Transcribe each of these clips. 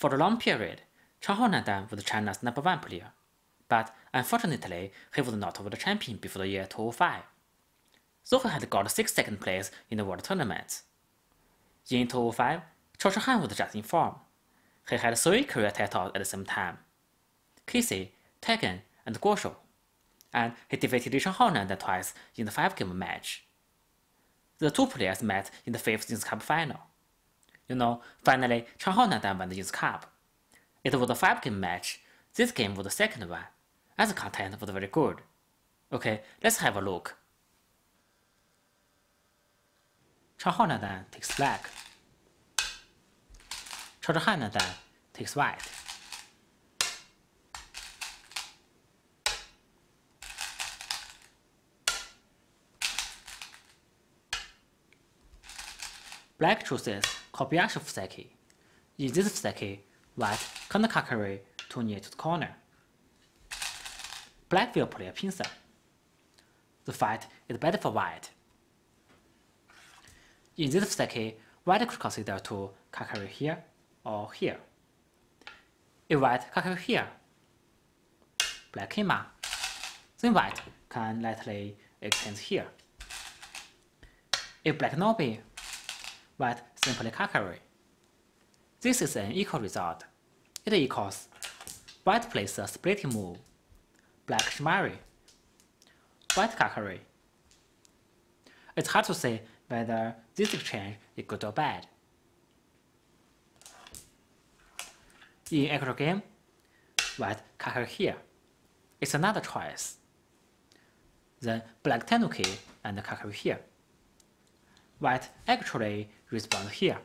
For a long period, Chang Hao was China's #1 player, but unfortunately he was not world champion before the year 2005, though he had got 6 second place in the world tournaments. In 2005, Cheolhan was just in form. He had 3 career titles at the same time: Casey, Tegan, and Guoshu, and he defeated Chang Hao twice in the 5-game match. The 2 players met in the 5th Youth Cup final. Finally, Chang Hao won the Youth Cup. It was a 5-game match. This game was the second one, and the content was very good. Okay, let's have a look. Chang Hao takes black. Cheolhan takes white. Black chooses Kobayashi Fuseki. In this Fuseki, white can't Kakari too near to the corner. Black will play a pincer. The fight is better for white. In this Fuseki, white could consider to Kakari here or here. If white Kakari here, black Kima, then white can lightly extend here. If black Nobi, white simply Kakari. This is an equal result. It equals white plays a splitting move, black Shimari, white Kakari. It's hard to say whether this exchange is good or bad. In actual game, white Kakari here. It's another choice. Then black Tenuki and Kakari here. White actually responds here.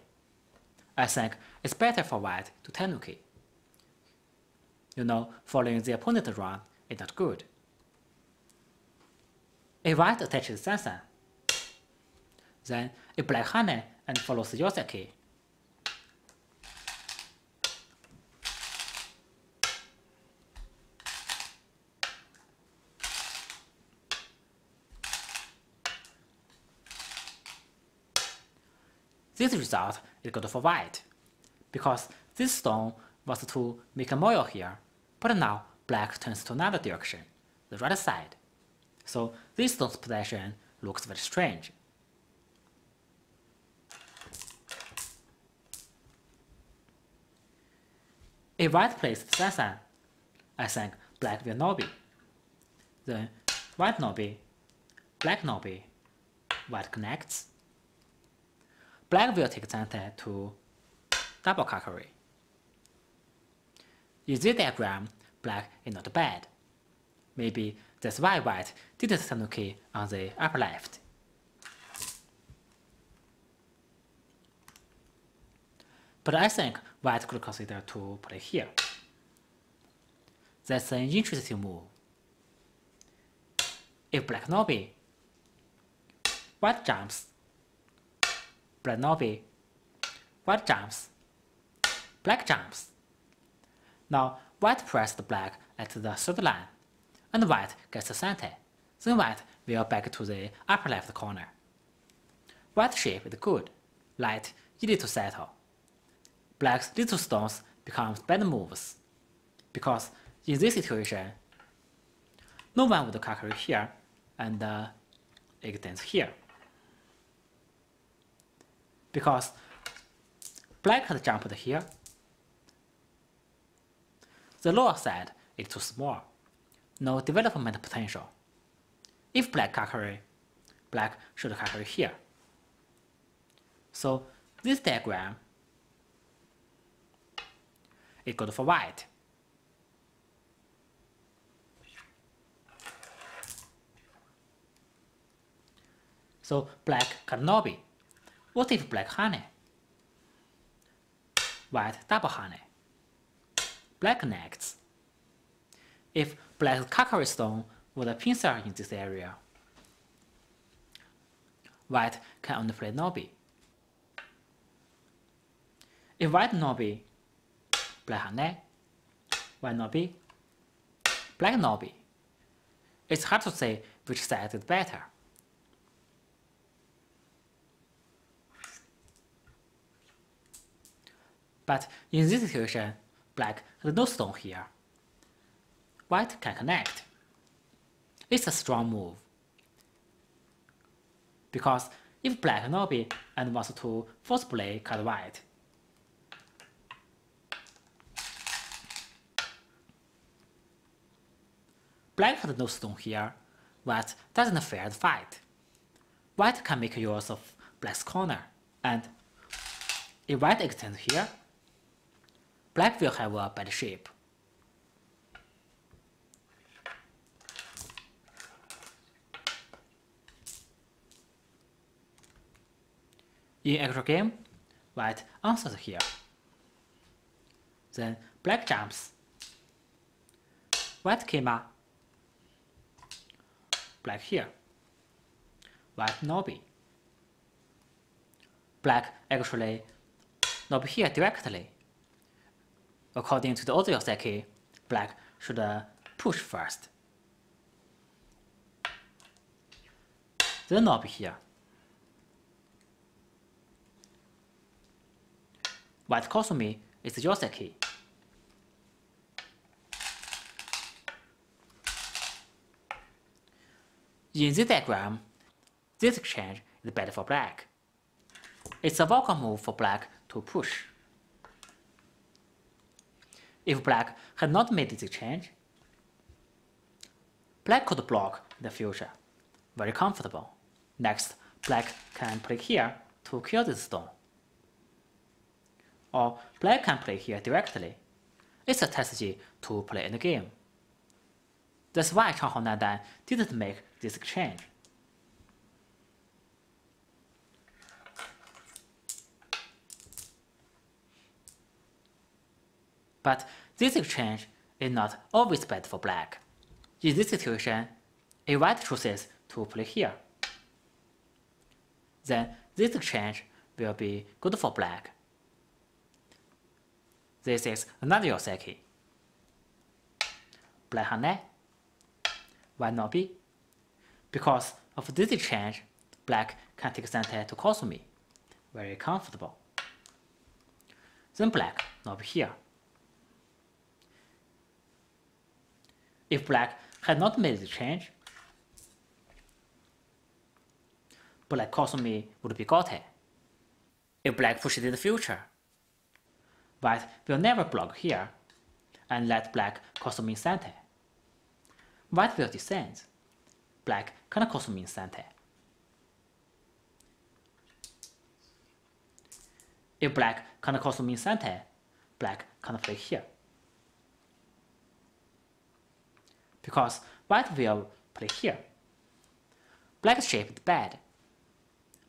I think it's better for white to Tenuki. Following the opponent's run is not good. If white attaches Sansan, then if black Hane and follows Yoseki, this result is good for white, because this stone was to make a moil here, but now black turns to another direction, the right side. So this stone's position looks very strange. If white plays Sansan, I think black will Nobi. Then white Nobi, black Nobi, white connects. Black will take Zante to double Kakari. In this diagram, black is not bad. Maybe that's why white didn't Tanuki on the upper left. But I think white could consider to play here. That's an interesting move. If black Nobi, white jumps, black Nobi, white jumps, black jumps. Now white pressed black at the 3rd line, and white gets the Sante. Then white will back to the upper left corner. White shape is good, light, easy to settle. Black's little stones become bad moves, because in this situation, no one would Kakari here and extends here. Because black had jumped here, the lower side is too small, no development potential. If black Kakari, black should Kakari here. So this diagram is good for white. So black can Nobi. What if black Hane? White double Hane. Black connects. If black Kakari stone was a pincer in this area, white can only play Nobi. If white Nobi, black Hane, white Nobi, black Nobi, it's hard to say which side is better. But in this situation, black has no stone here. White can connect. It's a strong move. Because if black nobi and wants to forcibly cut white, black has no stone here, white doesn't fear the fight. White can make use of black's corner, and if white extends here, black will have a bad shape. In actual game, white answers here. Then black jumps. White came up. Black here. White nobi. Black actually nobi here directly. According to the other Yoseki, black should push first. Then nobi here. White Kosumi is the Yoseki. In this diagram, this exchange is bad for black. It's a welcome move for black to push. If black had not made this exchange, black could block in the future. Very comfortable. Next, black can play here to kill this stone. Or black can play here directly. It's a Tesuji to play in the game. That's why Chang Hao didn't make this exchange. But this exchange is not always bad for black. In this situation, if white chooses to play here, then this exchange will be good for black. This is another Yoseki. Black Hane, white nobi. Because of this exchange, black can take center to Kosumi. Very comfortable. Then black nobi here. If black had not made the change, black Kosumi would be gote. If black pushes in the future, white will never block here and let black Kosumi center. White will descend. Black can Kosumi center. If black can Kosumi center, black can play here. Because white will play here. Black's shape is bad.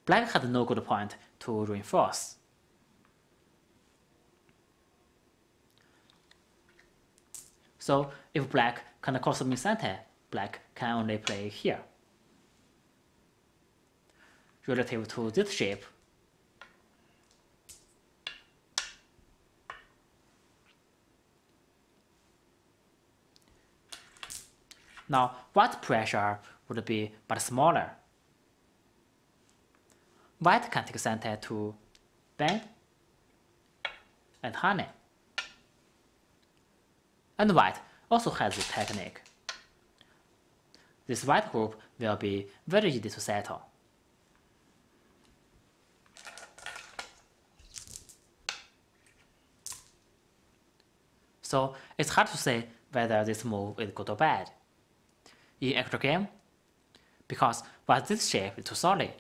Black had no good point to reinforce. So if black can Kosumi center, black can only play here. Relative to this shape, now white pressure would be but smaller. White can take center to bend and hane. And white also has this technique. This white group will be very easy to settle. So it's hard to say whether this move is good or bad. In actual game, because while this shape is too solid,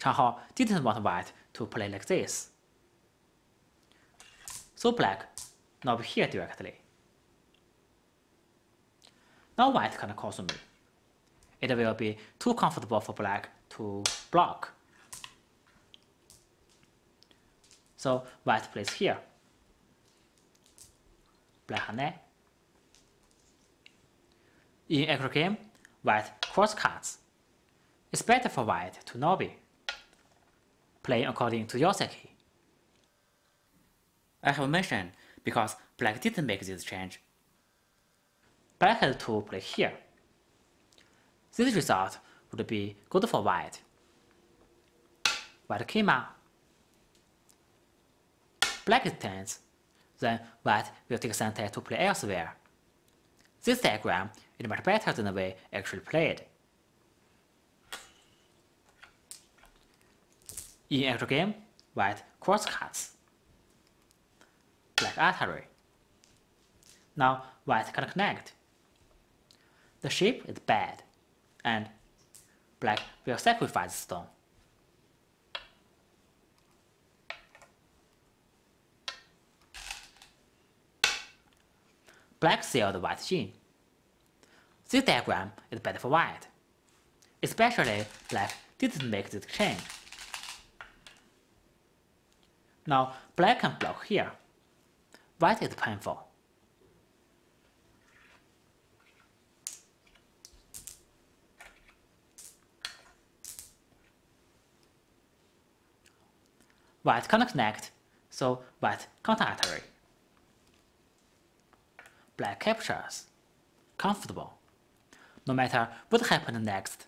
Chang Hao didn't want white to play like this. So black nobi here directly. Now white can Kosumi. It will be too comfortable for black to block. So white plays here. Black hane. In actual game, white cross cuts. It's better for white to nobi, playing according to Yoseki. I have mentioned because black didn't make this change. Black had to play here. This result would be good for white. White came up. black is tense, then white will take center to play elsewhere. This diagram is much better than the way actually played. In actual game, white cross cuts, black artery. Now white can connect. The shape is bad, and black will sacrifice the stone. Black sealed white gene. This diagram is bad for white, especially black didn't make this change. Now black can block here. White is painful. White can't connect, so white can't artery. Black captures. Comfortable. No matter what happened next,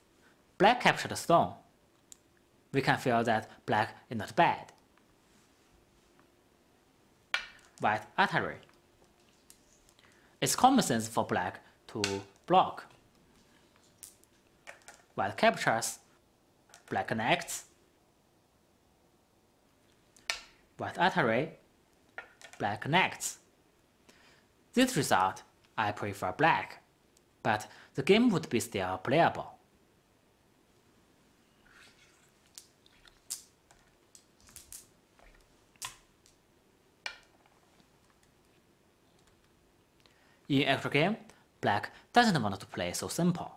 black captured the stone. We can feel that black is not bad. White artery. It's common sense for black to block. White captures. Black connects. White artery. Black connects. This result, I prefer black, but the game would be still playable. In actual game, black doesn't want to play so simple.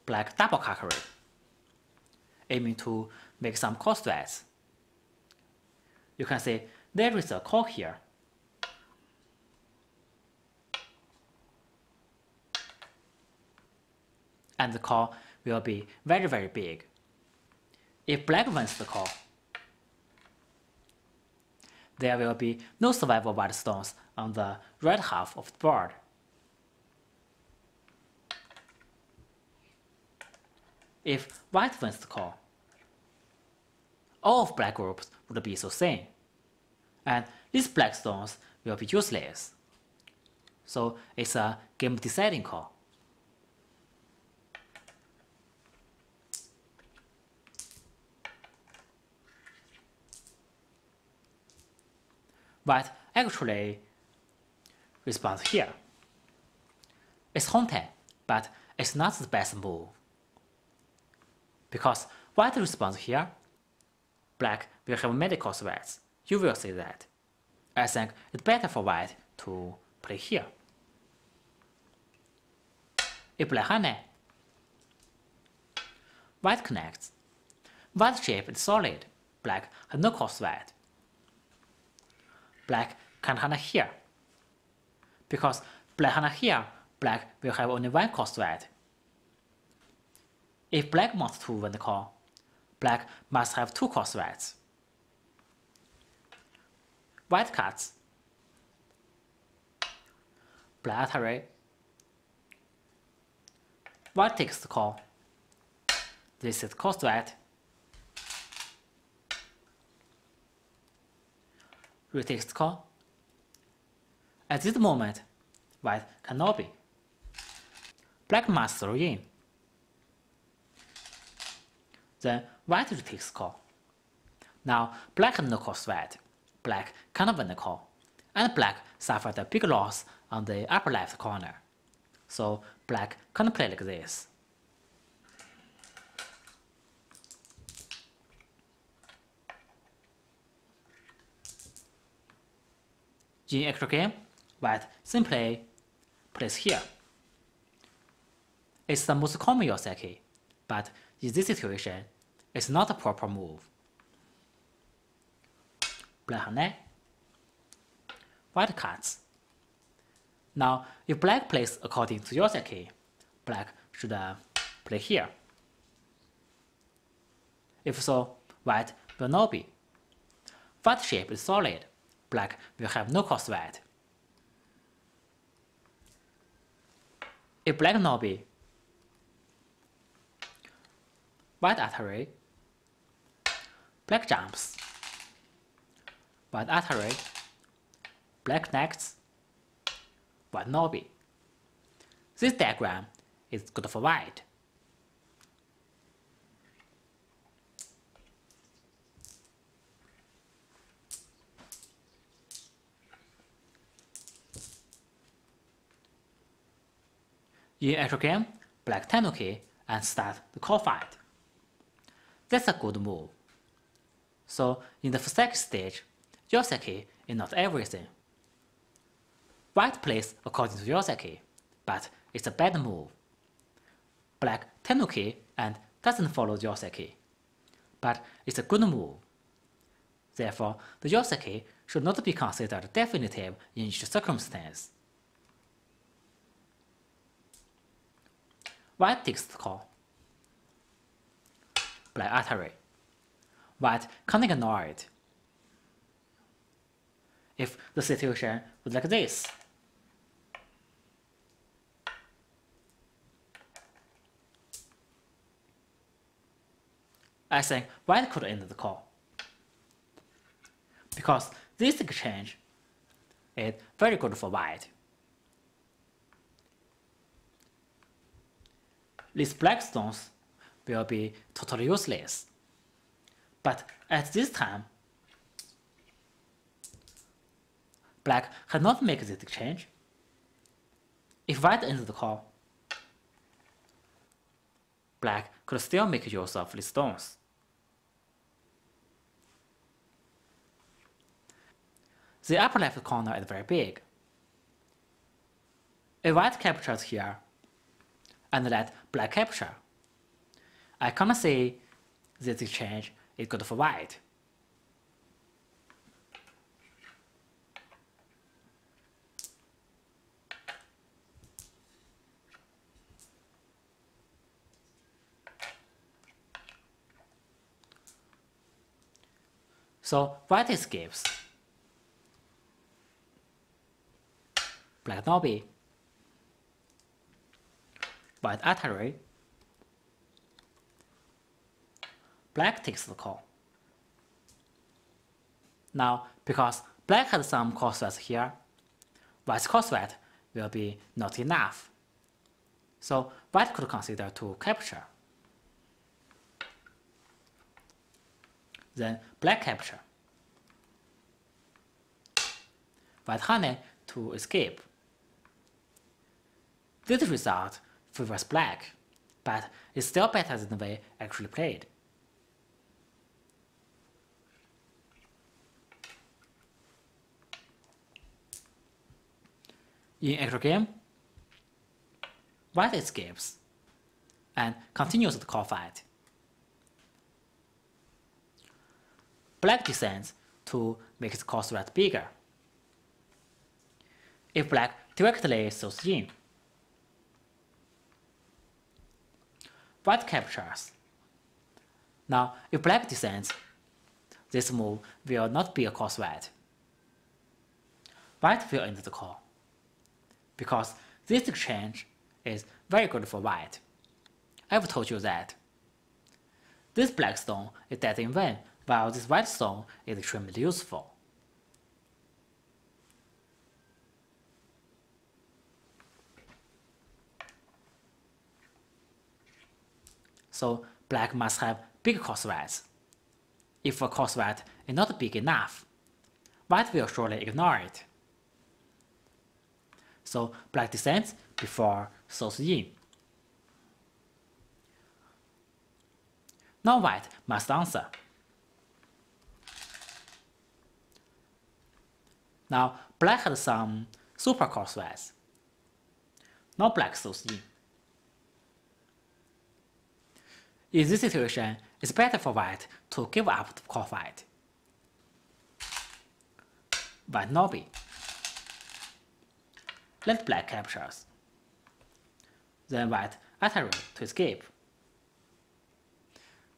Black double cockery, aiming to make some core threats. You can see there is a core here. And the core will be very, very big. If black wins the core, there will be no survival white stones on the right half of the board. If white wins the core, all of black groups would be so thin, and these black stones will be useless. So it's a game deciding call. White actually responds here. It's haunted, but it's not the best move. Because white responds here, black will have medical threats. You will see that. I think it's better for white to play here. If black honey, white connects. White shape is solid, black has no core threat. Black can't honey here. Because black honey here, black will have only one core threat. If black wants to win the core, black must have two core threats. White cuts. Black artery. White takes the core. This is core threat. Retakes the core. At this moment, white cannot be. Black must throw in. Then white retakes the core. Now black has no core threat. Black cannot win the core, and black suffered a big loss on the upper left corner. So black can't play like this. In actual game, white simply plays here. It's the most common Yoseki, but in this situation, it's not a proper move. Black honey. White cuts. Now, if black plays according to Yoseki, black should play here. If so, white will not be. White shape is solid. Black will have no core threat. If black not be, white artery, black jumps. white artery, black next, white knobby. This diagram is good for white. In actual game, black tenuki and start the core fight. That's a good move. So in the second stage, Yoseki is not everything. White plays according to Yoseki, but it's a bad move. Black tenuki and doesn't follow Yoseki, but it's a good move. Therefore, the Yoseki should not be considered definitive in each circumstance. White takes the call. Black artery. White can't ignore it. If the situation was like this, I think white could end the call. Because this exchange is very good for white. These black stones will be totally useless. But at this time, black had not made this exchange. If white ends the call, black could still make use of these stones. The upper left corner is very big. If white captures here, and let black capture, I can't say this exchange is good for white. So white escapes. Black knobby, white artery, black takes the call. Now, because black has some core sweat here, white's core sweat will be not enough. So white could consider to capture. Then black capture. White honey to escape. This result favors black, but it's still better than the way actually played. In actual game, white escapes and continues the core fight. Black descends to make its core threat bigger. If black directly throws in, white captures. Now, if black descends, this move will not be a core threat. White will end the call, because this exchange is very good for white. I've told you that. This black stone is dead in vain, while this white stone is extremely useful. So black must have big core threats. If a core threat is not big enough, white will surely ignore it. So black descends before throws in. Now white must answer. Now black has some super core threats. Now black throws in. In this situation, it's better for white to give up the core fight. White knobby. Let black captures. Then white artery to escape.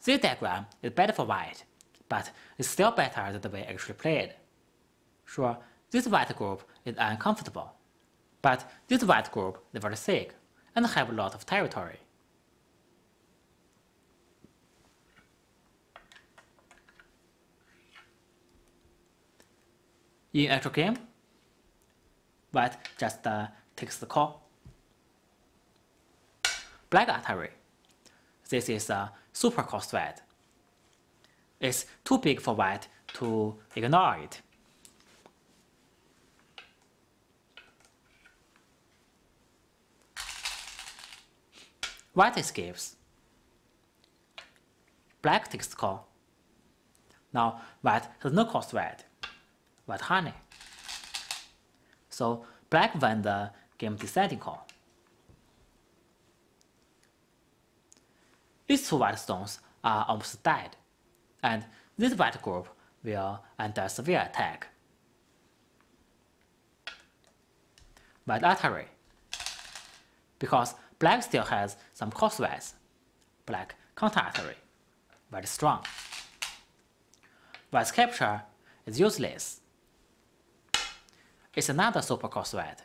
This diagram is better for white, but it's still better than the way actually played. Sure, this white group is uncomfortable, but this white group is very thick and have a lot of territory. In actual game, white just takes the call. Black Atari. This is a super call threat. It's too big for white to ignore it. White escapes. Black takes the call. Now white has no call threat. White honey. So black won the game descending call. These two white stones are almost dead, and this white group will under a severe attack. White Atari. Because black still has some call threats, black counter Atari. Very strong. White's capture is useless. It's another super call threat,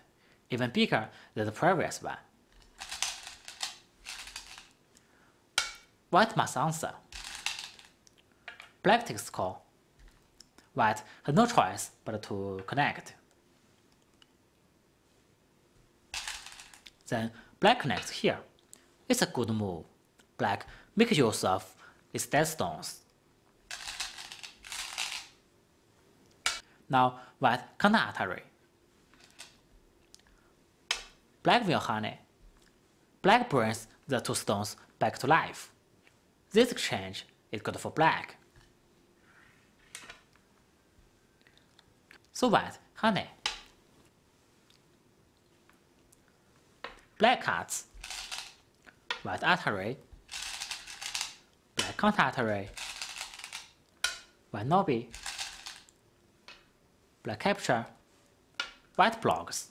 even bigger than the previous one. White must answer. Black takes the call. White has no choice but to connect. Then black connects here. It's a good move. Black makes use of its dead stones. Now white counter Atari. Black will honey. Black brings the two stones back to life. This exchange is good for black. So white honey. Black cuts. White Atari. Black counter Atari. White Nobi. Black capture. White blocks.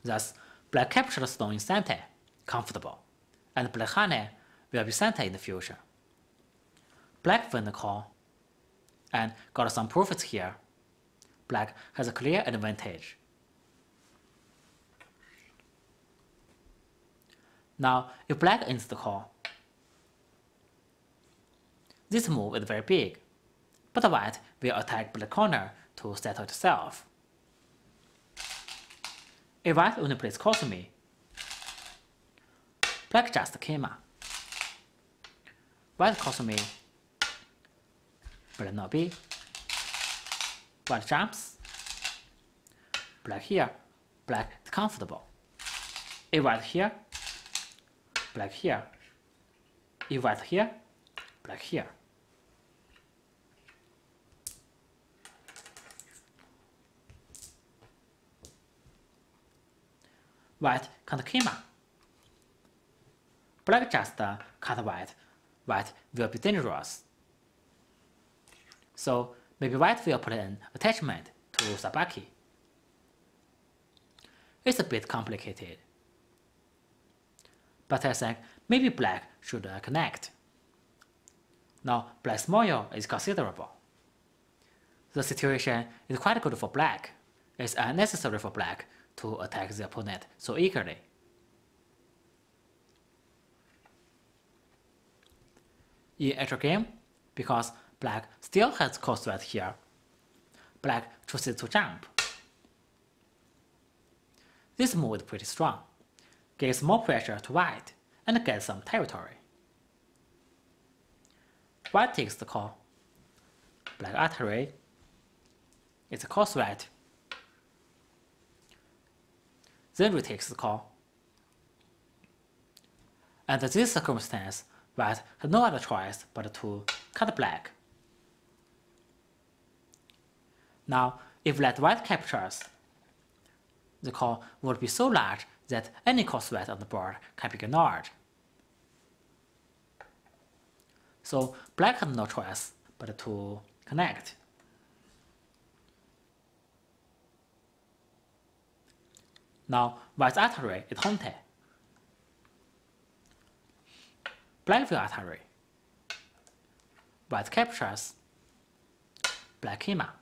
Thus, black captured the stone in center, comfortable, and black honey will be center in the future. Black won the call, and got some profits here. Black has a clear advantage. Now, if black ends the call, this move is very big, but white will attack black corner to settle itself. If white only plays call to me, black just came up. White calls to me, black not be. White jumps. Black here, black is comfortable. If white here, black here. If white here, black here. White can't came up. Black just cut white. White will be dangerous. So maybe white will put an attachment to Sabaki. It's a bit complicated. But I think maybe black should connect. Now black's moyo is considerable. The situation is quite good for black. It's unnecessary for black to attack the opponent so eagerly. In actual game, because black still has call threat here, black chooses to jump. This move is pretty strong, gives more pressure to white and gets some territory. White takes the call. Black Atari. It's a call threat. Then retakes the call. Under this circumstance, white had no other choice but to cut black. Now, if let white captures, the call would be so large that any call threat on the board can be ignored. So black had no choice but to connect. Now white's Atari is haunted. Black will Atari. White captures. Black came up.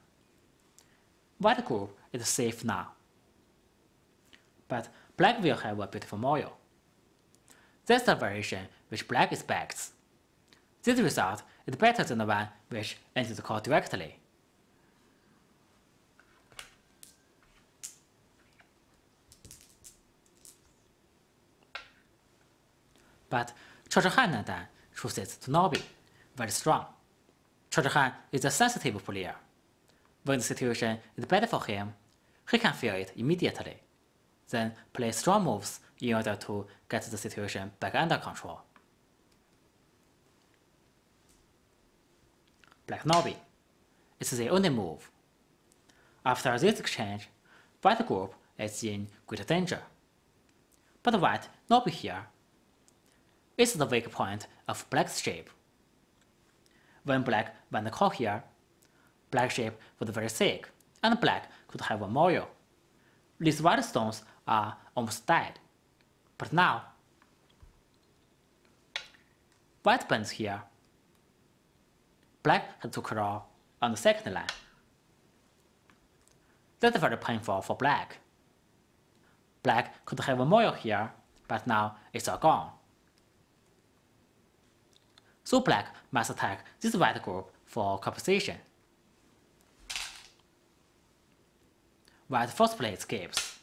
White group is safe now. But black will have a beautiful moil. That's the variation which black expects. This result is better than the one which enters the core directly. But Cheolhan Nadan chooses to not be very strong. Cheolhan is a sensitive player. When the situation is better for him, he can feel it immediately, then play strong moves in order to get the situation back under control. Black Nobby. It's the only move. After this exchange, White group is in great danger. But White Nobby here is the weak point of Black's shape. When Black went the call here, Black's shape was very sick, and Black could have a Morio. These white stones are almost dead. But now, White bends here. Black had to crawl on the second line. That's very painful for Black. Black could have a Morio here, but now it's all gone. So Black must attack this white group for compensation. White forcefully escapes.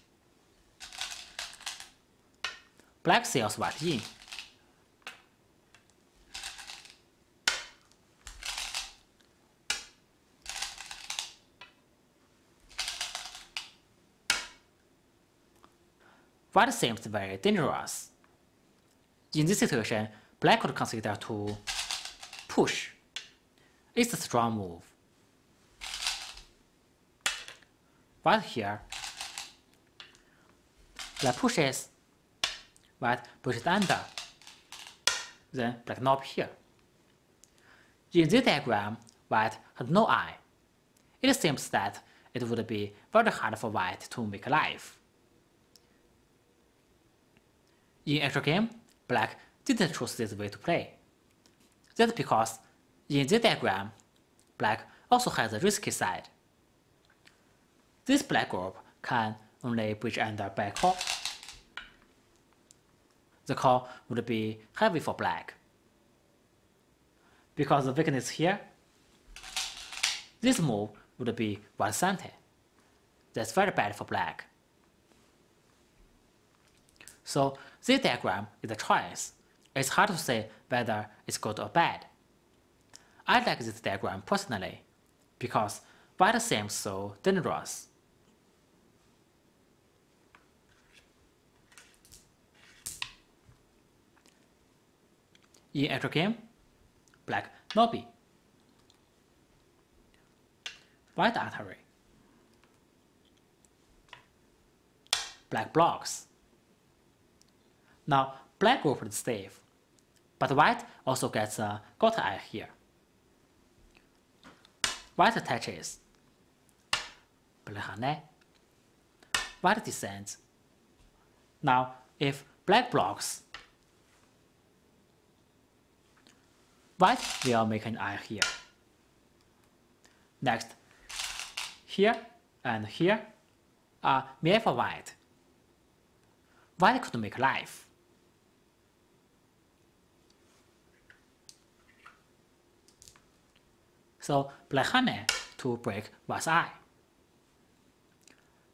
Black sails White in. White seems very dangerous. In this situation, Black could consider to push. It's a strong move. White here. Black pushes. White pushes under. Then Black knob here. In this diagram, White had no eye. It seems that it would be very hard for White to make life. In actual game, Black didn't choose this way to play. That's because in this diagram, Black also has a risky side. This Black group can only bridge under by call. The call would be heavy for Black. Because the weakness here, this move would be one-centered. That's very bad for Black. So this diagram is a choice. It's hard to say whether it's good or bad. I like this diagram personally, because White seems so dangerous. In actual game, Black Nobby. White artery. Black blocks. Now Black group is safe, but White also gets a got eye here. White attaches. Black White descends. Now if Black blocks, White will make an eye here. Next, here and here are mere for White. White could make life. So Black honey to break White's eye.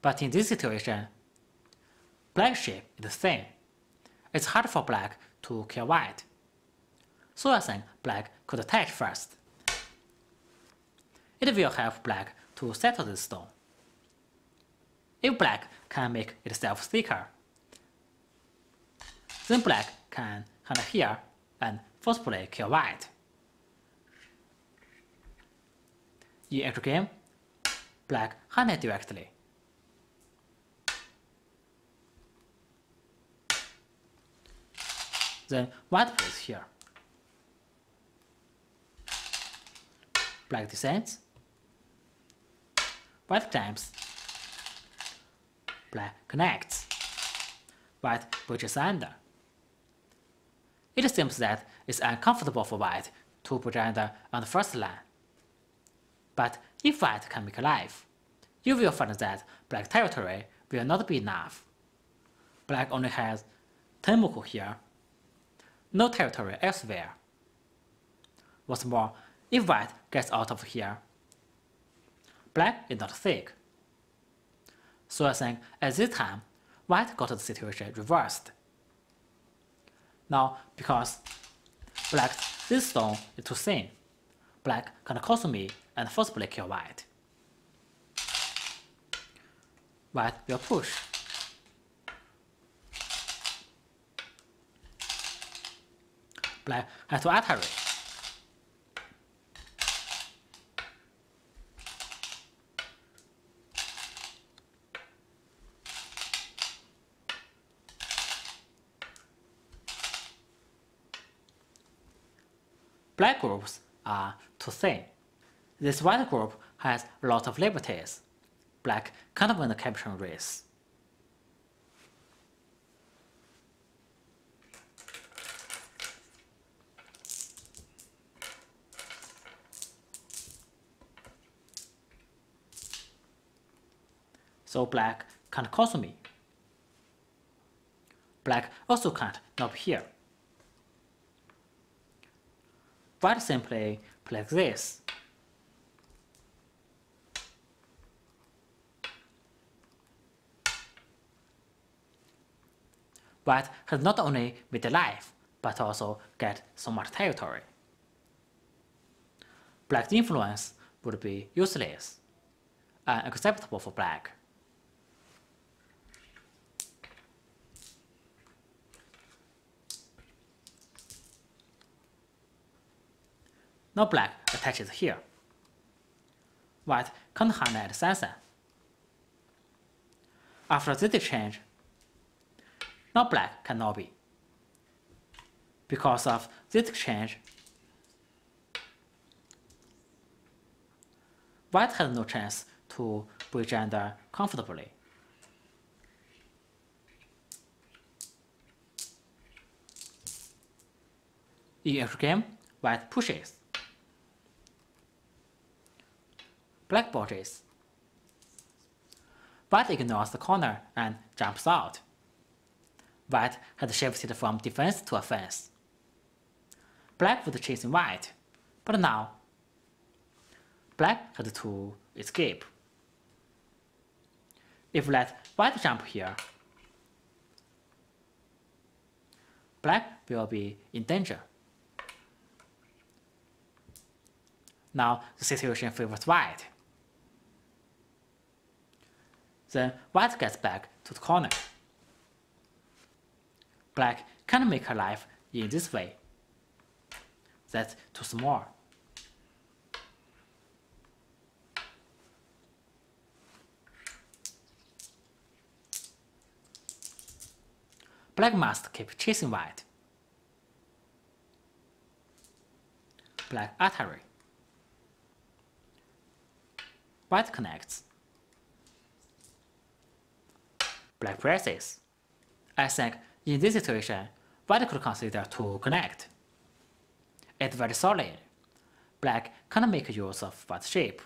But in this situation, Black shape is the same. It's hard for Black to kill White. So I think Black could attach first. It will help Black to settle this stone. If Black can make itself thicker, then Black can hand here and forcefully kill White. In actual game, Black handed directly. Then White plays here. Black descends. White climbs. Black connects. White bridges under. It seems that it's uncomfortable for White to bridge under on the first line. But if White can make life, you will find that Black territory will not be enough. Black only has 10 Moku here, no territory elsewhere. What's more, if white gets out of here, black is not thick. So I think at this time, white got the situation reversed. Now, because black's this stone is too thin, black can cost me and forcibly kill white. White will push. Black has to attack. Black groups are too thin. This white group has a lot of liberties. Black can't win the capturing race. So black can't console me. Black also can't knob here. White simply plays this. White has not only made a life, but also get so much territory. Black's influence would be useless, unacceptable for black. Now black attaches here. White can't harm at sunset. After this exchange, now black can now be. Because of this exchange, white has no chance to bridge under comfortably. In every game, white pushes. Black bodges. White ignores the corner and jumps out. White had shifted from defense to offense. Black was chasing white, but now black had to escape. If we let white jump here, black will be in danger. Now the situation favors white. Then white gets back to the corner. Black can't make her life in this way. That's too small. Black must keep chasing white. Black artery. White connects. Black presses. I think in this situation, white could consider to connect. It's very solid. Black can't make use of white's shape.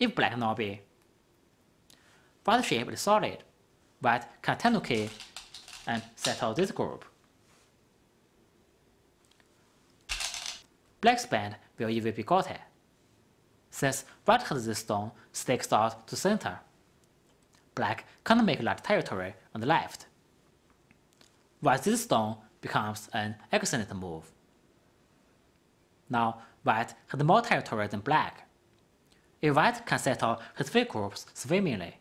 If black not be, white's shape is solid. White can tenuki and settle this group. Black's band will even be gotten. Since white has this stone stakes out to center, black can't make large territory on the left. While this stone becomes an excellent move. Now white has more territory than black. If white can settle his weak groups swimmingly,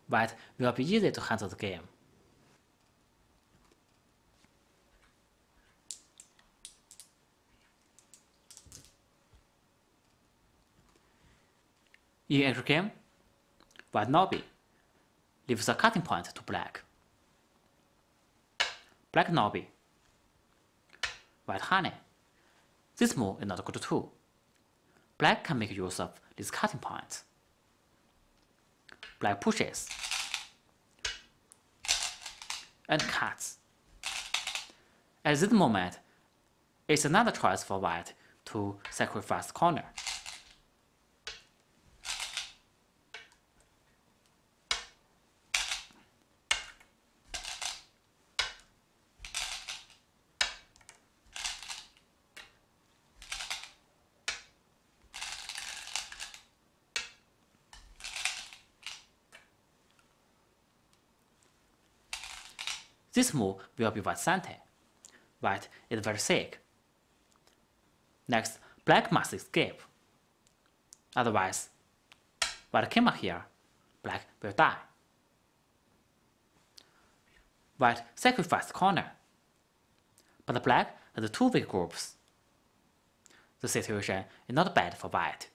white will be easy to handle the game. In every game, white Nobby leaves a cutting point to black. Black Nobby, white Honey. This move is not good too. Black can make use of these cutting points. Black pushes and cuts. At this moment, it's another choice for white to sacrifice the corner. This move will be white center. White is very sick. Next, black must escape. Otherwise, white came up here, black will die. White sacrificed corner. But black has two weak groups. The situation is not bad for white.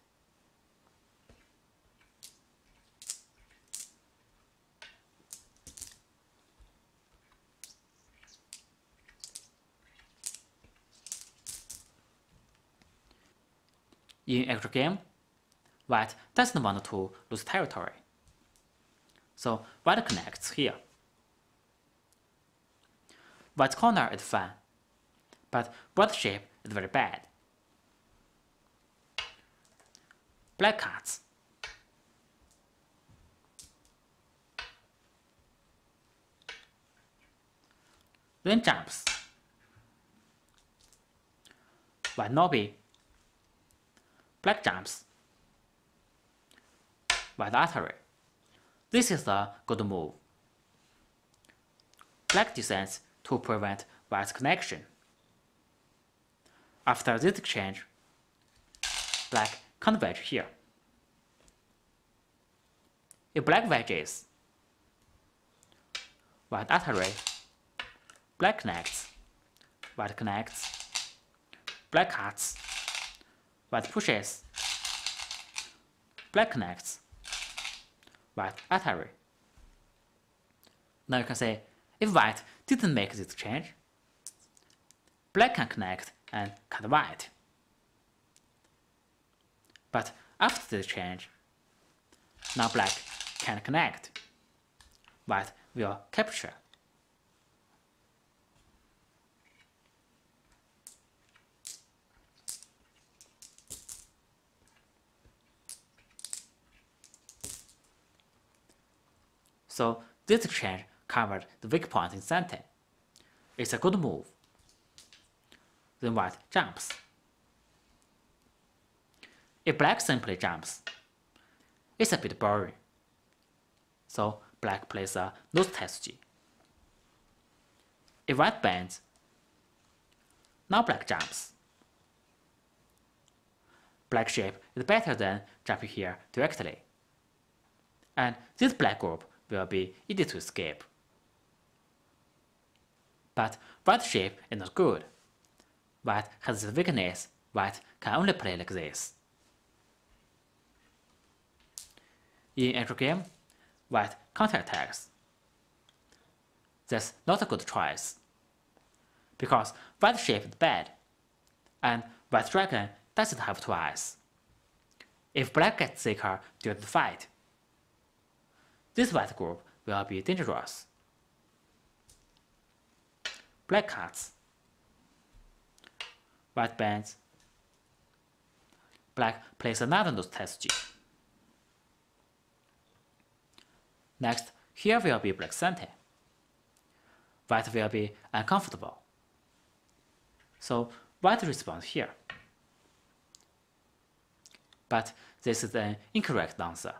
In actual game, white doesn't want to lose territory. So white connects here. White corner is fine, but white shape is very bad. Black cuts. Then jumps. White nobby. Black jumps. White artery. This is a good move. Black descends to prevent white's connection. After this exchange, black can't wedge here. If black wedges, white artery, black connects, white connects, black cuts, white pushes, black connects, white artery. Now you can say, if white didn't make this exchange, black can connect and cut white. But after this exchange, now black can connect. White will capture. So this exchange covered the weak point in center. It's a good move. Then white jumps. If black simply jumps, it's a bit boring. So black plays a nose Tesuji. If white bends, now black jumps. Black shape is better than jumping here directly. And this black group will be easy to escape. But white shape is not good. White has this weakness. White can only play like this. In actual game, white counterattacks. That's not a good choice, because white shape is bad, and white dragon doesn't have two eyes. If black gets sicker during the fight, this white group will be dangerous. Black cuts. White bends. Black plays another nose Tesuji. Next, here will be black center. White will be uncomfortable. So white responds here. But this is an incorrect answer.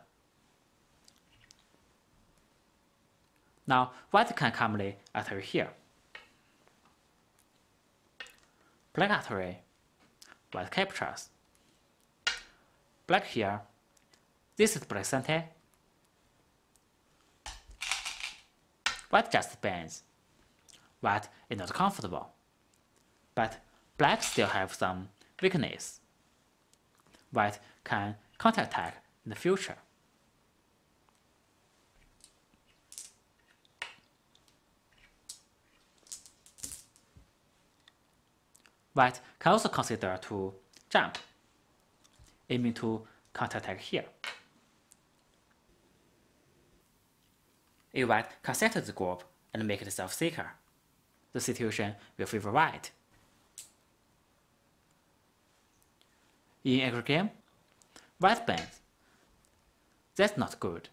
Now white can calmly artery here. Black artery, white captures. Black here. This is black center. White just bends. White is not comfortable. But black still have some weakness. White can counterattack in the future. White can also consider to jump, aiming to counterattack here. If white can settle the group and make itself sicker, the situation will favor white. In actual game, white bends. That's not good.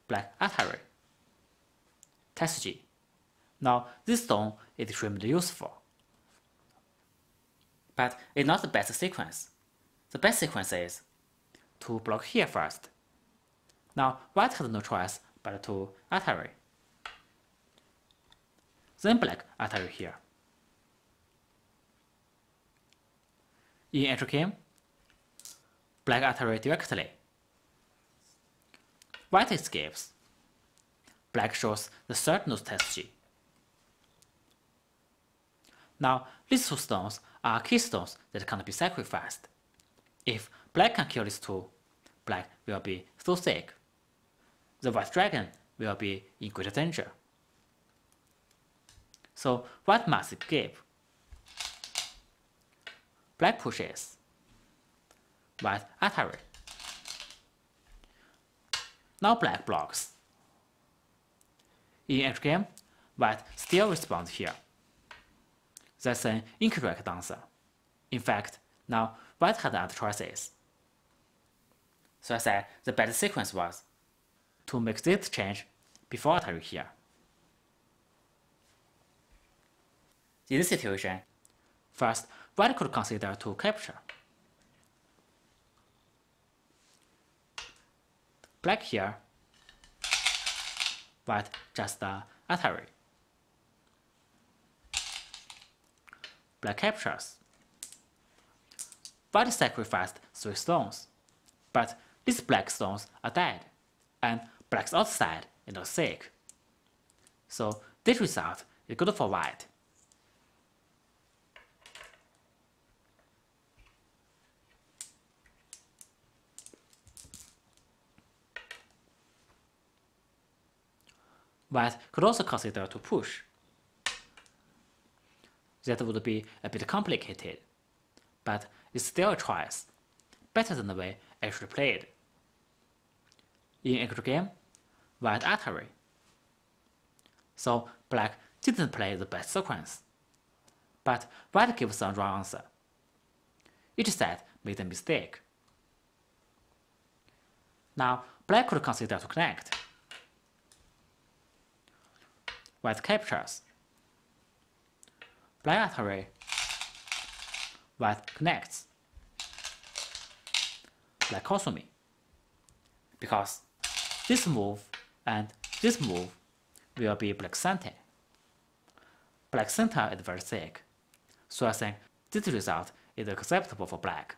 Black artery. Tesuji. Now this stone is extremely useful. But it's not the best sequence. The best sequence is to block here first. Now white has no choice but to artery. then black artery here. In entry game, black artery directly. White escapes. Black shows the third node Tesuji. Now, these two stones are keystones that can't be sacrificed. If black can kill these two, black will be so sick. The white dragon will be in greater danger. So white must escape. Black pushes. White artery. Now black blocks. In entry game, white still responds here. That's an incorrect answer. In fact, now white had other choices. So I said the better sequence was to make this change before artery here. In this situation, first, white could consider to capture. Black here, white just the artery. Black captures. White sacrificed 3 stones, but these black stones are dead, and black's outside is not sick. So this result is good for white. White could also consider to push. That would be a bit complicated, but it's still a choice, better than the way I actually played. In actual game, white artery. So black didn't play the best sequence, but white gave some wrong answer. Each side made a mistake. Now black could consider to connect. White captures. Black artery. White connects. Black consume. Because this move and this move will be black center. Black center is very thick, so I think this result is acceptable for black.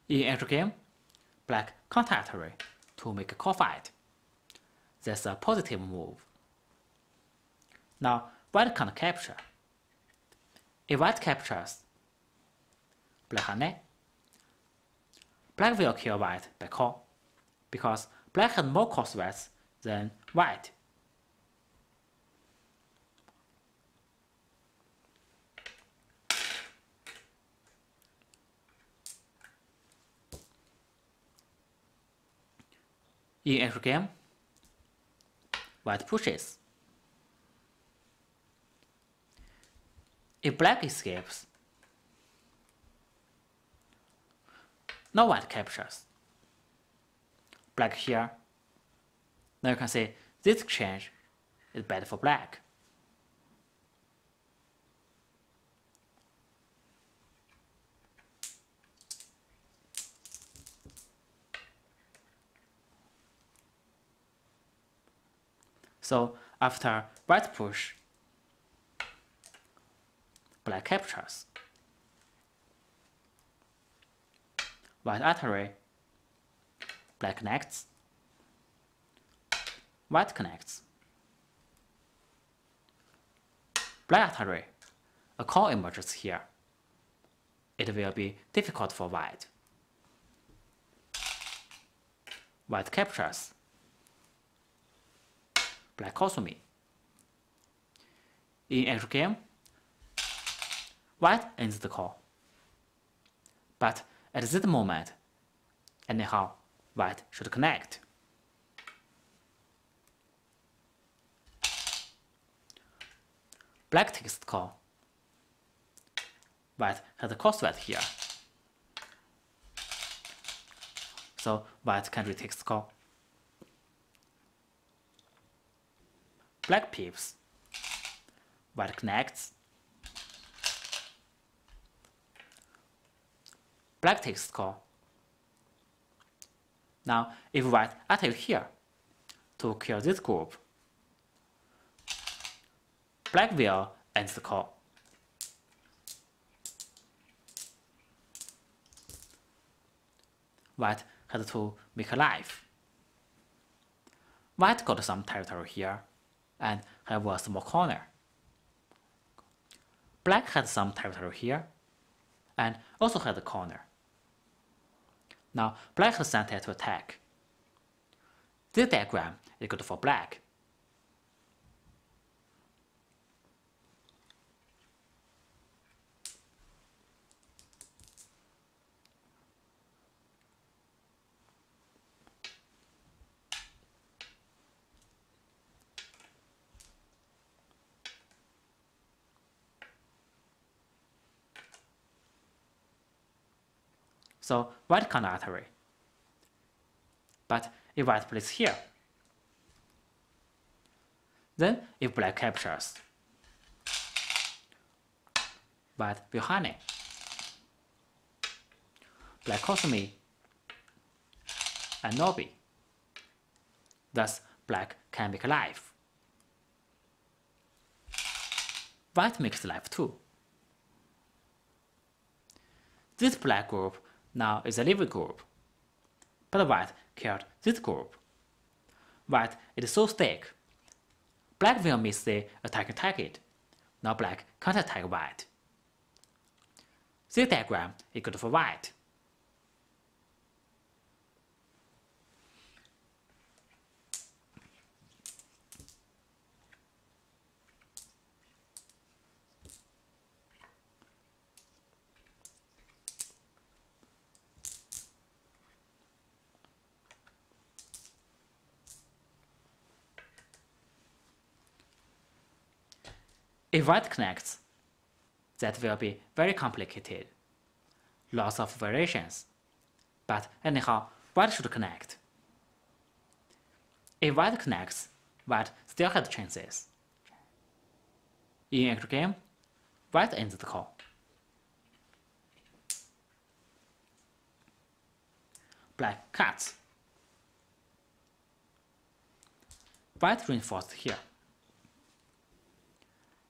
In entry game, black counter artery to make a call fight. That's a positive move. Now white can't capture. If white captures, black honey. Black will kill white by call, because black has more call threats than white. In entry game, white pushes. If black escapes, now white captures. Black here. Now you can see this exchange is bad for black. So after white push, black captures. White artery, black connects. White connects. Black artery, a call emerges here. It will be difficult for white. White captures. Black consume. In actual game, white ends the call. But at this moment, anyhow, white should connect. Black takes the call. White has a call threat here. So white can retake the call. Black peeps. White connects. black takes the call. Now, if white attack here to kill this group, black will end the call. White had to make a life. White got some territory here and have a small corner. Black had some territory here and also had a corner. Now black has center to attack. This diagram is good for black. So white can't artery. But if white plays here, then if black captures, white will honey. Black calls me and Nobi. Thus black can make life. White makes life too. This black group now is a living group, but white killed this group. White is so thick. Black will miss the attacking target. Now black can't attack white. This diagram is good for white. If white connects, that will be very complicated. Lots of variations. But anyhow, white should connect. If white connects, white still has chances. In extra game, white ends the call. Black cuts. White reinforced here.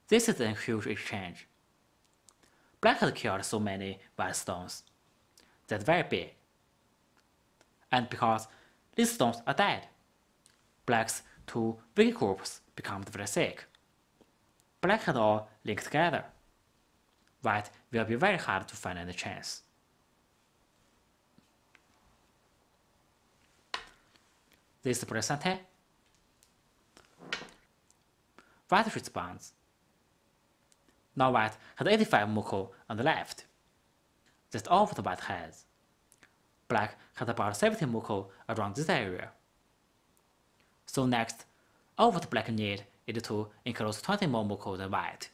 This is a huge exchange. Black has killed so many white stones. That's very big. And because these stones are dead, black's two weak groups become very sick. Black has all linked together. White will be very hard to find any chance. This is Presente. White responds. Now white has 85 Moko on the left. That's all what white has. Black has about 70 Moko around this area. So next, all what black need is to enclose 20 more Moko than white.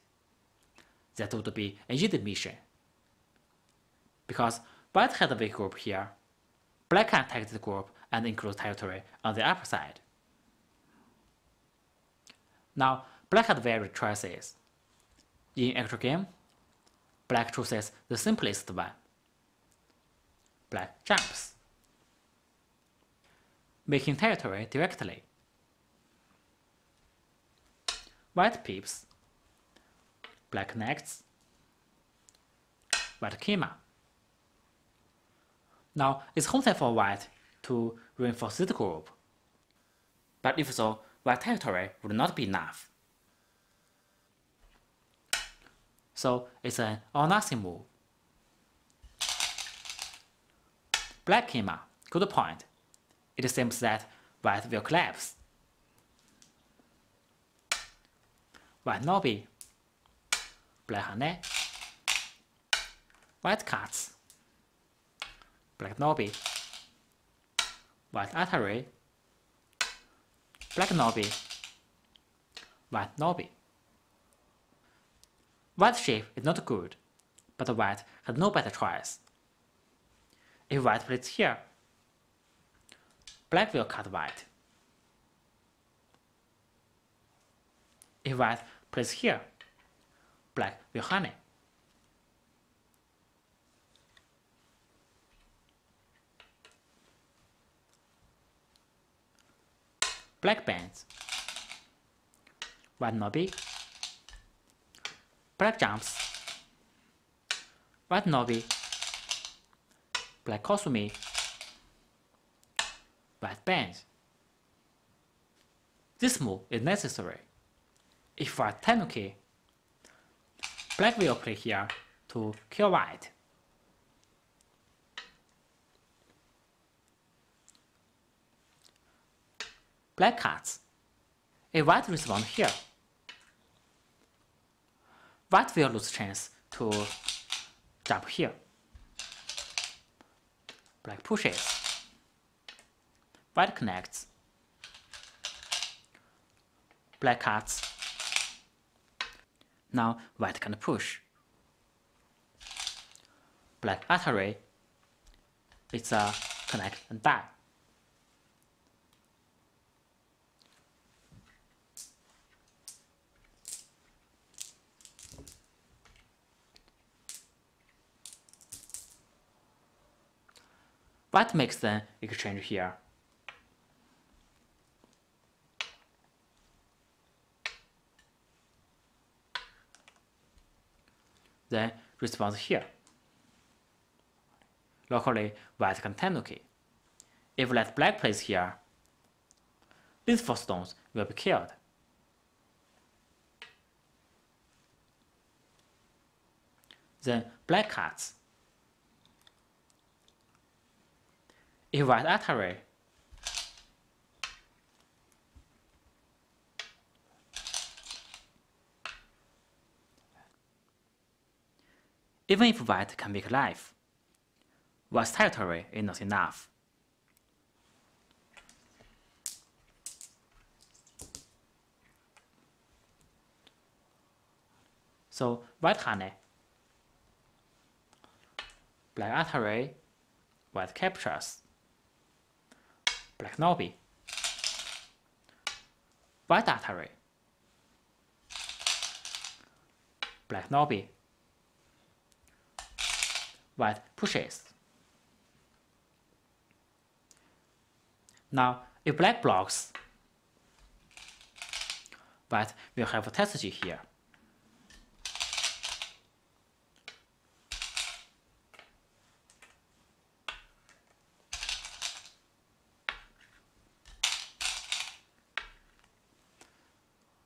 That would be an easy mission. Because white has a weak group here, black can attack the group and enclose territory on the upper side. Now black has various choices. In actual game, black chooses the simplest one. Black jumps, making territory directly. White peeps. Black connects. White Kima. Now it's home time for white to reinforce this group. But if so, white territory would not be enough. So it's an all-nothing move. Black Kima, good point. It seems that white will collapse. White Nobi. Black Hane. White cuts. Black Nobi. White Atari. Black Nobi. White Nobi. White shape is not good, but white has no better choice. If white plays here, black will cut white. If white plays here, black will honey. black bends, white nobby, black jumps, white nobby, black kosumi, white bends. This move is necessary. If white tenuki, black will play here to kill white. Black cuts. If white responds here, white will lose chance to jump here. Black pushes. White connects. Black cuts. Now white can push. Black artery. It's a connect and die. White makes the exchange here. Then responds here. Locally, white can tenuki. If let black plays here, these 4 stones will be killed. Then black cuts. If white artery, even if white can make life, white's territory is not enough. So white honey, black artery, white captures, black nobby, white artery, black nobby, white pushes. Now, if black blocks, white will have a Tesuji here.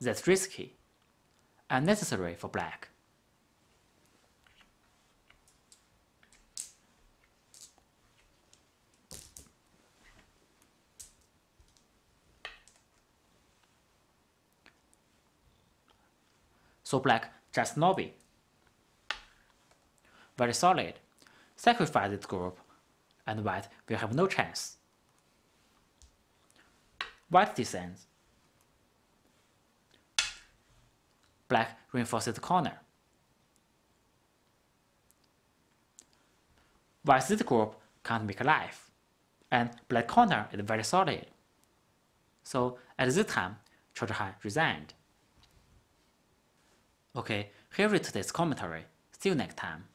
That's risky and necessary for black. So black just nobby. Very solid. Sacrifice this group, and white will have no chance. White descends. Black reinforces the corner. White's this group can't make life, and black corner is very solid. So at this time, Cheolhan resigned. Okay, here is today's commentary. See you next time.